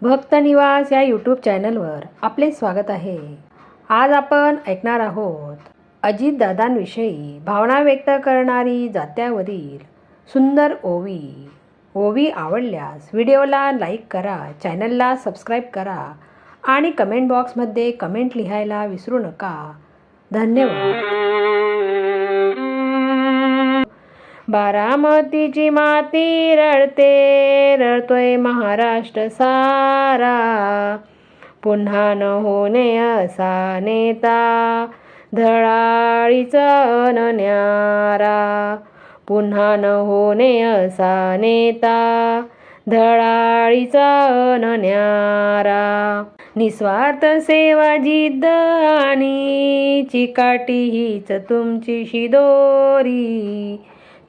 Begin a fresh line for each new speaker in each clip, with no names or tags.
भक्त निवास या यूट्यूब चॅनलवर आपले स्वागत आहे. आज आपण ऐकणार आहोत अजितदादांविषयी भावना व्यक्त करणारी जात्यावरील सुंदर ओवी. ओवी आवडल्यास व्हिडिओला लाईक करा, चॅनलला सबस्क्राईब करा आणि कमेंट बॉक्समध्ये कमेंट लिहायला विसरू नका. धन्यवाद. बारामतीची माती रडते, रडतोय महाराष्ट्र सारा. पुन्हा न होणे असा नेता, धडाळीचा न्यारा. पुन्हा न होणे असा नेता, धडाळीचा न्यारा. निस्वार्थ सेवा, जिद्द आणि चिकाटी हीच तुमची शिदोरी.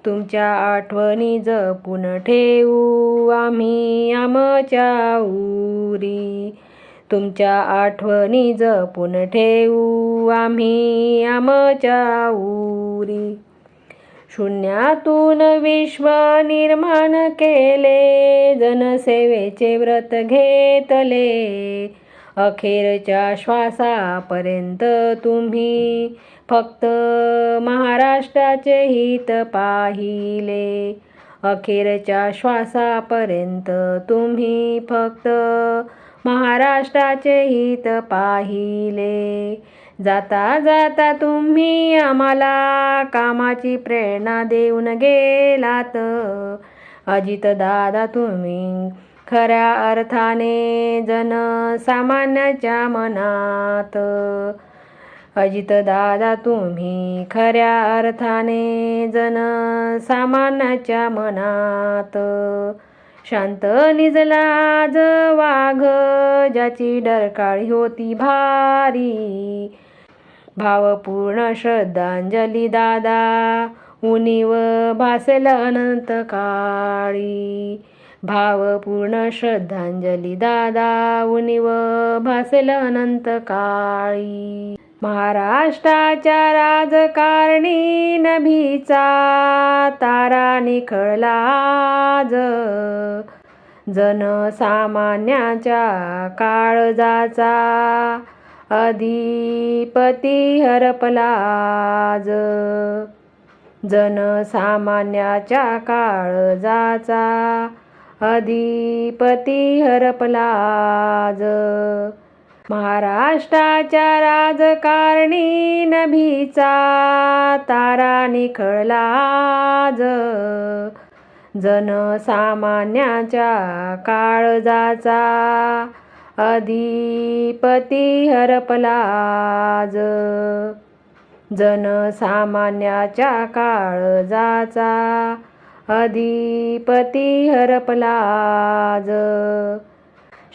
तुमच्या आठवणी जपून ठेवू आम्ही आमच्या उरी. तुमच्या आठवणी जपून ठेवू आम्ही आमच्या उरी. शून्यातून विश्व निर्माण केले, जनसेवेचे व्रत घेतले. अखेरच्या श्वासापर्यंत तुम्ही फक्त महाराष्ट्राचे हित पाहिले. अखेरच्या श्वासापर्यंत तुम्ही फक्त महाराष्ट्राचे हित पाहिले. जाता जाता तुम्ही आम्हाला कामाची प्रेरणा देऊन गेलात. अजितदादा तुम्ही खऱ्या अर्थाने जनसामान्याच्या मनात. अजितदादा तुम्ही खऱ्या अर्थाने जनसामान्याच्या मनात. शांत निजला आज वाघ, ज्याची डरकाळी होती भारी. भावपूर्ण श्रद्धांजली दादा, उणीव भासेल अनंत काळी. भावपूर्ण श्रद्धांजली दादा, उणीव भासेल अनंत काळी. महाराष्ट्राच्या राजकारणी नभीचा तारा निखळला आज. जनसामान्याच्या काळजाचा अधिपती हरपला आज. जनसामान्याच्या काळजाचा अधिपती हरपला आज. महाराष्ट्राच्या राजकारणी नभीचा तारा निखळला आज. जनसामान्याच्या काळजाचा अधिपती हरपला आज. जनसामान्याच्या काळजाचा अधिपती हरपला आज.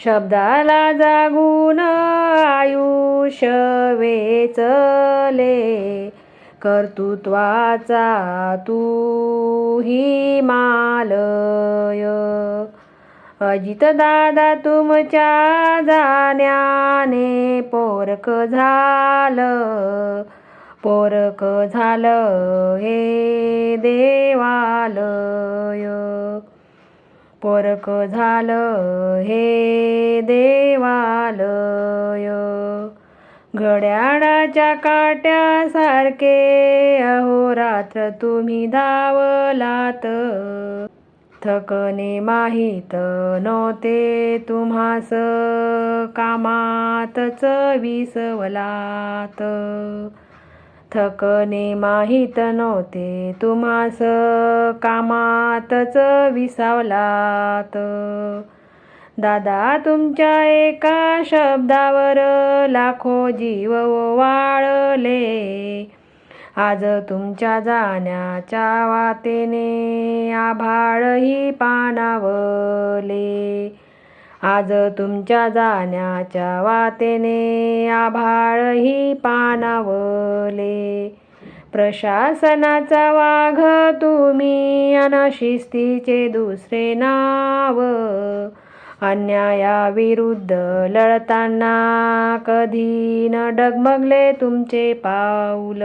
शब्दाला जागून आयुष्य वेचले, कर्तृत्वाचा तूही मालय. अजितदादा तुमच्या जाण्याने पोरक झालं, पोरक झालं हे देवालय. पोरक झालं हे देवालय. घड्याळाच्या काट्यासारखे अहोरात्र तुम्ही धावलात. थकणे माहीत नव्हते तुम्हास, कामातच विसवलात. थकणे माहीत नव्हते तुम्हास, कामातच विसावलात. दादा तुमच्या एका शब्दावर लाखो जीव ओवाळले. आज तुमच्या जाण्याच्या वाटेने आभाळही पाणावले. आज तुमच्या जाण्याच्या वाटेने आभाळही पाणावले. प्रशासनाचा वाघ तुम्ही, अनशिस्तीचे दुसरे नाव. अन्यायाविरुद्ध लढताना कधी न डगमगले तुमचे पाऊल.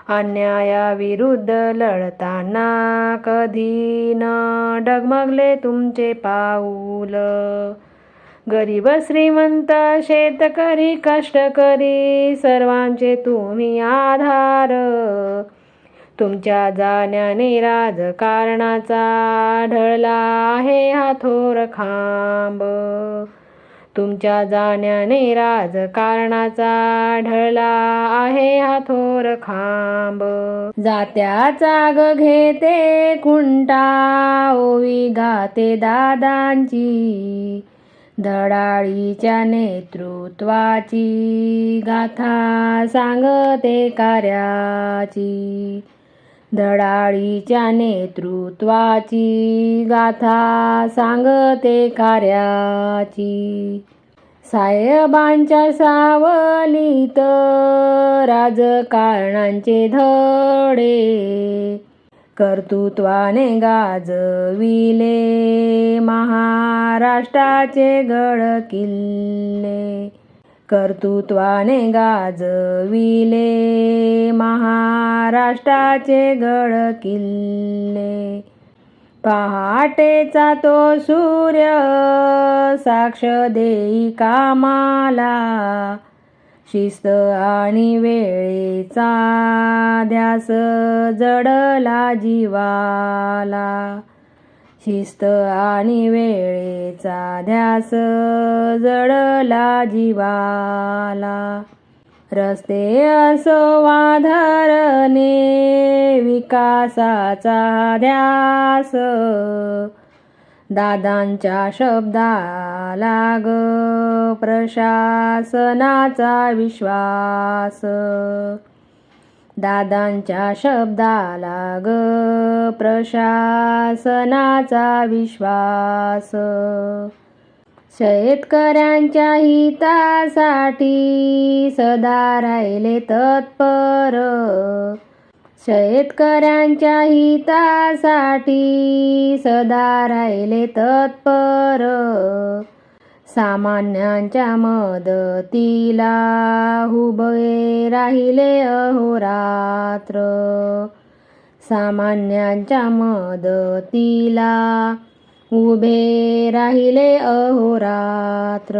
अन्यायाविरुद्ध लढताना कधी न डगमगले तुमचे पाऊल. गरीब श्रीमंत शेतकरी कष्टकरी सर्वांचे तुम्ही आधार. तुमच्या जाण्याने राजकारणाचा ढळला आहे हा थोर खांब. तुमच्या जाण्याने राजकारणाचा ढळला आहे हा थोर खांब. जात्याचा ग घेते खुंटा ओवी गाते दादांची. धडाडीच्या नेतृत्वाची गाथा सांगते कार्याची. धडाडीच्या नेतृत्वाची गाथा सांगते कार्याची. साहेबांच्या सावलीत राजकारणांचे धडे कर्तृत्वाने गाजविले महाराष्ट्राचे गड किल्ले. कर्तृत्वाने गाजविले महाराष्ट्राचे गड किल्ले. पहाटेचा तो सूर्य साक्ष देई कामाला. शिस्त आणि वेळेचा ध्यास जडला जीवाला. शिस्त आणि वेळेचा ध्यास जडला जीवाला. रस्ते असो वाधारणे विकासाचा ध्यास. दादांच्या शब्दाला ग प्रशासनाचा विश्वास. दादांच्या शब्दाला ग प्रशासनाचा विश्वास. शेतकऱ्यांच्या हितासाठी सदा राहिले तत्पर. शेतकऱ्यांच्या हितासाठी सदा राहिले तत्पर. सामान्यांच्या मदतीला उभे राहिले अहोरात्र. सामान्यांच्या मदतीला उभे राहिले अहोरात्र.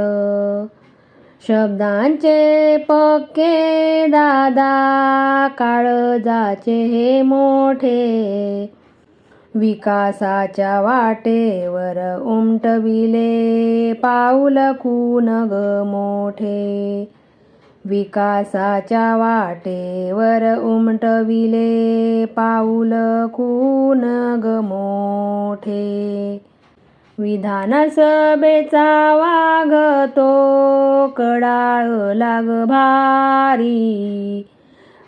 शब्दांचे पक्के दादा काळजाचे हे मोठे. विकासाच्या वाटेवर उमटविले पाऊल खून ग मोठे. विकासाच्या वाटेवर उमटविले पाऊल खून ग मोठे. विधानसभेचा वागतो कडाळ लाग भारी.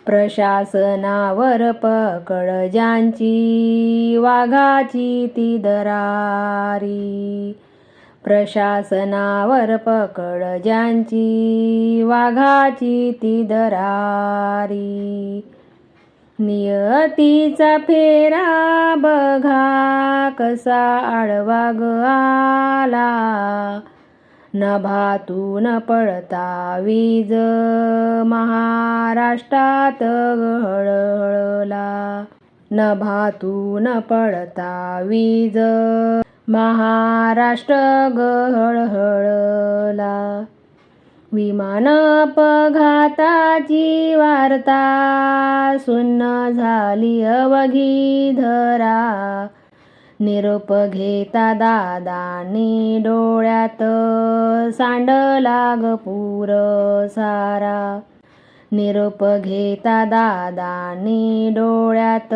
प्रशासनावर पकड ज्यांची वाघाची ती दरारी. प्रशासनावर पकड ज्यांची वाघाची ती दरारी. नियतीचा फेरा बघा कसा आडवा ग आला. नभातून पडता वीज महाराष्ट्रात हळहळला. नभातून पडता वीज महाराष्ट्र हळहळला. विमान अपघाताची वार्ता सुन्न झाली अवघी धरा. निरोप घेता दादांनी डोळ्यात सांडला ग पूर सारा. निरोप घेता दादांनी डोळ्यात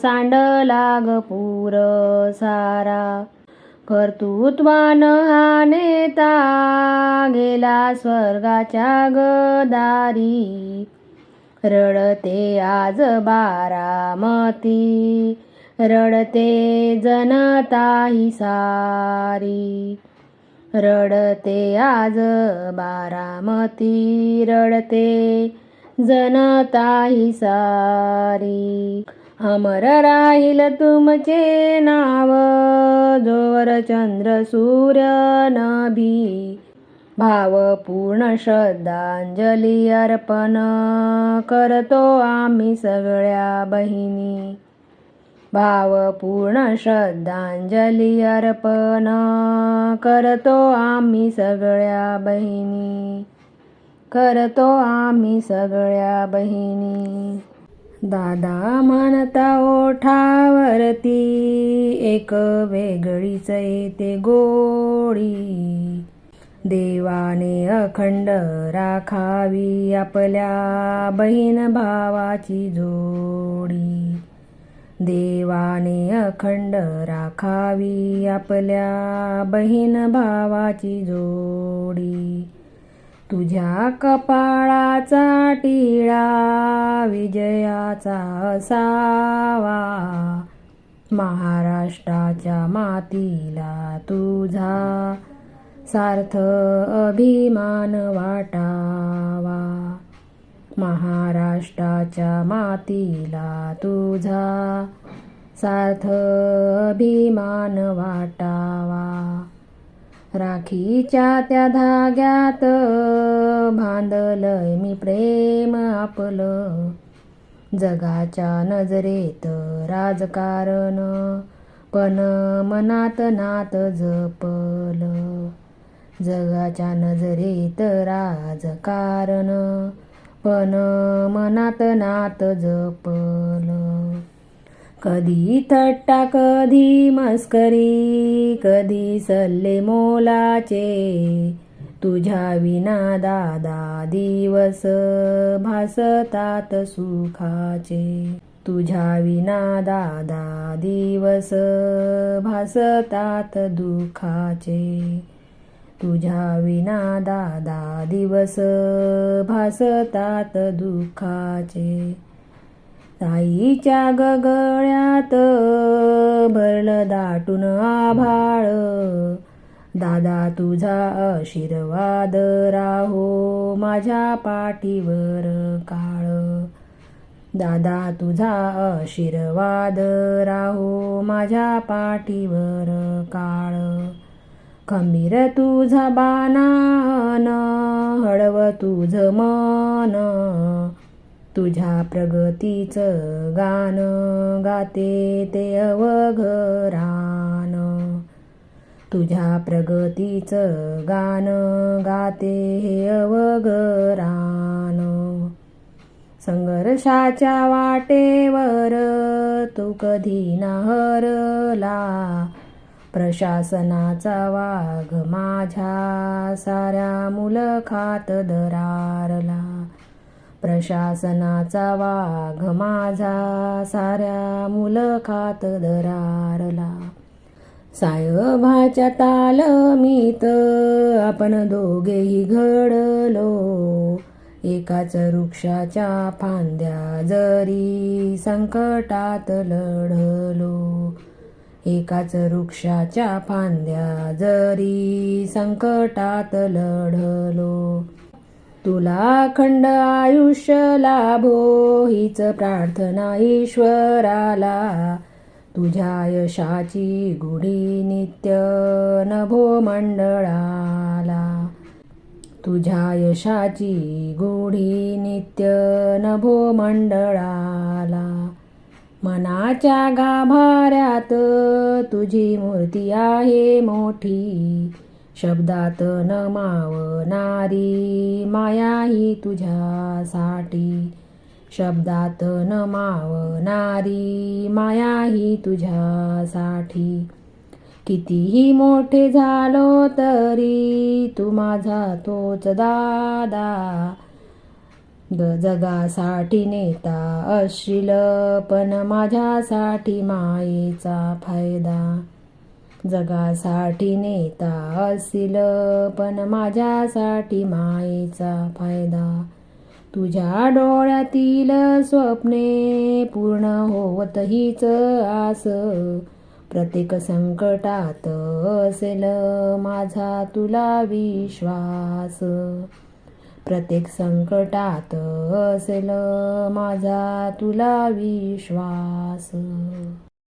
सांडला ग पूर सारा. कर्तृत्वान हा नेता गेला स्वर्गाच्या गदारी. रडते आज बारामती रडते जनता ही सारी. रडते आज बारामती रडते जनता ही सारी. अमर राहील तुमचे नाव जोवर चंद्र सूर्य नभी. भावपूर्ण श्रद्धांजली अर्पण करतो आम्ही सगळ्या बहिणी. भावपूर्ण श्रद्धांजली अर्पण करतो आम्ही सगळ्या बहिणी, करतो आम्ही सगळ्या बहिणी. दादा म्हणता ओठावरती एक वेगळीच येते गोडी, देवाने अखंड राखावी आपल्या बहीण भावाची जोडी, देवाने अखंड राखावी आपल्या बहीण भावाची जोडी. तुझ्या कपाळाचा टिळा विजयाचा असावा, महाराष्ट्राच्या मातीला तुझा सार्थ अभिमान वाटावा, महाराष्ट्राच्या मातीला तुझा सार्थ अभिमान वाटावा. राखीच्या त्या धाग्यात बांधलंय मी प्रेम आपलं, जगाच्या नजरेत राजकारण पण मनात नात जपलं, जगाच्या नजरेत राजकारण पण मनात नात जपलं. कधी थट्टा कधी मस्करी कधी सल्ले मोलाचे, तुझ्या विना दादा दिवस भासतात सुखाचे, तुझ्या विना दादा दिवस भासतात दुःखाचे, तुझ्या विना दादा दिवस भासतात दुःखाचे. ताईच्या गगळ्यात भरलं दाटून आभाळ, दादा तुझा आशीर्वाद राहो माझ्या पाठीवर काळ, दादा तुझा आशीर्वाद राहो माझ्या पाठीवर काळ. खंबीर तुझा बाणान हळव तुझं मन, तुझ्या प्रगतीचं गान गाते ते अवघ रान, तुझ्या प्रगतीचं गान गाते हे अवघ रान. संघर्षाच्या वाटेवर तू कधी ना हरला, प्रशासनाचा वाघ माझ्या साऱ्या मुलखात दरारला, प्रशासनाचा वाघ माझा साऱ्या मुलखात दरारला. साहेबाच्या तालमीत आपण दोघेही घडलो, एकाच वृक्षाच्या फांद्या जरी संकटात लढलो, एकाच वृक्षाच्या फांद्या जरी संकटात लढलो. तुला अखंड आयुष्य लाभो हीच प्रार्थना ईश्वराला, तुझ्या यशाची गुढी नित्य नभो मंडळाला, तुझ्या यशाची गुढी नित्य नभो मंडळाला. मनाच्या गाभाऱ्यात तुझी मूर्ती आहे मोठी, शब्दात न मावणारी माया ही तुझ्यासाठी, शब्दात न मावणारी माया ही तुझ्यासाठी. कितीही मोठे झालो तरी तू माझा तोच दादा, जगासाठी नेता असशील पण माझ्यासाठी मायेचा फायदा, जगासाठी नेता असशील पण माझ्यासाठी मायेचा फायदा. तुझ्या डोळ्यातील स्वप्ने पूर्ण होवत हीच आस, प्रत्येक संकटात असेल माझा तुला विश्वास, प्रत्येक संकटात असेल माझा तुला विश्वास.